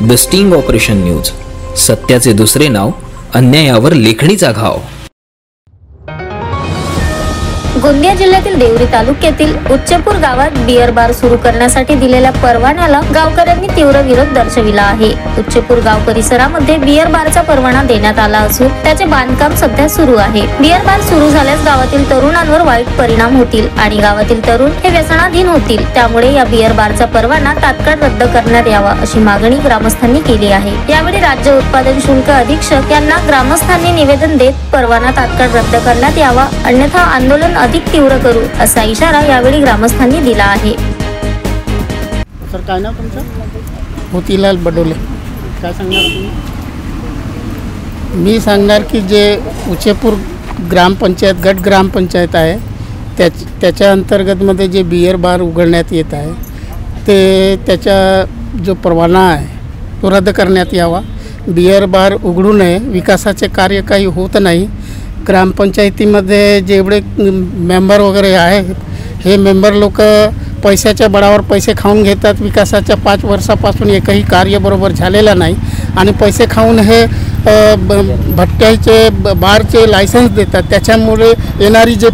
The sting operation news, सत्याचे दुसरे नाव, अन्यायावर लेखणीचा घाव। गोंदिया जिल्ह्यातील देवरी तालुक्यातील उच्चपूर गावात बियर बार सुरू करण्यासाठी दिलेल्या परवान्याला गावकऱ्यांनी तीव्र विरोध दर्शविला आहे। उच्चपूर गाव परिसरामध्ये बियर बारचा परवाना देण्यात आला असून त्याचे बांधकाम सध्या सुरू आहे। बियर बार सुरू झाल्यास गावातील तरुणांवर वाईट परिणाम होतील आणि गावातील तरुण हे व्यसनाधीन होतील। त्यामुळे या बियर बारचा परवाना तात्काळ रद्द करण्यात यावा अशी मागणी ग्रामस्थांनी केली आहे। यावेळी राज्य उत्पादन शुल्क अधीक्षक यांना ग्रामस्थांनी निवेदन देत परवाना तात्काळ रद्द करण्यात यावा, अन्यथा आंदोलन अधिक तीव्र करू असा इशारा यावेळी ग्रामस्थांनी दिला आहे। सर, काय नाव तुमचं? मोतीलाल बडोले। काय सांगणार तुम्ही? मी सांगणार की जे उच्चपूर ग्रामपंचायत गट ग्रामपंचायत आहे त्याच्या अंतर्गतमध्ये जे बियर बार उघडण्यात येत आहे ते त्याचा जो परवाना आहे तो रद्द करण्यात यावा। बियर बार उघडू नये, विकासाचे कार्य काही होत नाही। ग्रामपंचायतीमध्ये जेवढे मेंबर वगैरे आहे हे मेंबर लोक पैशाच्या बळावर पैसे खाऊन घेतात। विकासाच्या 5 वर्षापासून एकही कार्य बरोबर झालेला नाही आणि पैसे खाऊन हे भट्ट्याचे बारचे लायसन्स देतात। त्याच्यामुळे येणारी जे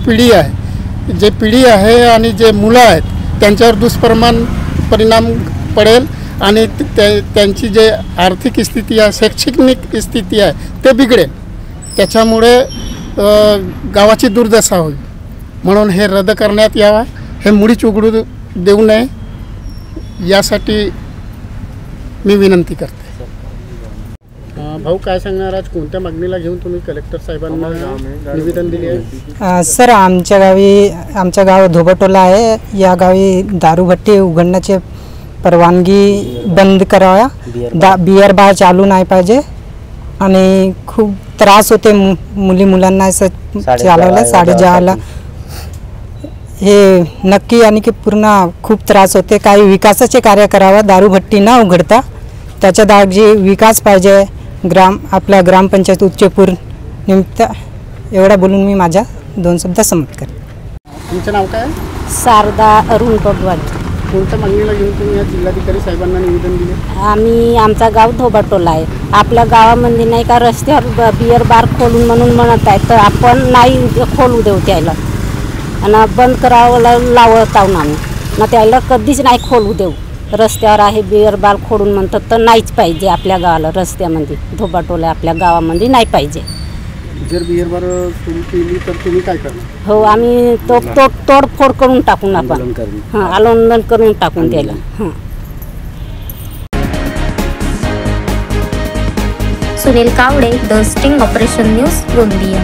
पिढी आहे आणि जे मुलं आहेत त्यांच्यावर परिणाम पडेल आणि त्यांची जे आर्थिक स्थिती आहे, शैक्षणिक स्थिती आहे ते बिघडेल। त्याच्यामुळे गावाची दुर्दशा होईल, म्हणून हे रद्द करण्यात यावा। हे मुळीच उघडू देऊ नये यासाठी मी विनंती करते। भाऊ, काय सांगणार? आज कोणत्या मागणीला घेऊन तुम्ही कलेक्टर साहेबांना निवेदन दिले आहे? सर, आमच्या गाव धोबटोला आहे। या गावी दारूभट्टी उघडण्याची परवानगी बंद करावा। बियर बार चालू नाही पाहिजे आणि खूप त्रास होते मुलांना असं चालवलं साडेजाला हे नक्की आणि की पूर्ण खूप त्रास होते। काही विकासाचे कार्य करावा, दारूभट्टी न उघडता त्याच्या जागी विकास पाहिजे आपल्या ग्रामपंचायत उच्चपूर निमित्त। एवढा बोलून मी माझ्या 2 शब्द समाप्त करते। तुमचं नाव काय? शारदा अरुण पडवाल। कोणत्या मागणीला घेऊन तुम्ही या जिल्हाधिकारी साहेबांना निवेदन दिले? आमचा गाव धोबटोला आहे। आपल्या गावामध्ये नाही का रस्त्यावर बियर बार खोलून म्हणून म्हणत आहे, तर आपण नाही खोलू देऊ त्याला आणि बंद करावं लावत आहोत आम्ही ना, त्याला कधीच नाही खोलू देऊ। रस्त्यावर आहे बियर बार खोलून म्हणतात तर नाहीच पाहिजे आपल्या गावाला। रस्त्यामध्ये धोबटोला आपल्या गावामध्ये नाही पाहिजे। जर बियर बार सुरू केली तर तुम्ही काय करणार? हो, आम्ही तोडफोड करून टाकून आपण आंदोलन करून टाकून द्यायला। Sunil Kawade, the sting operation news, Gondia.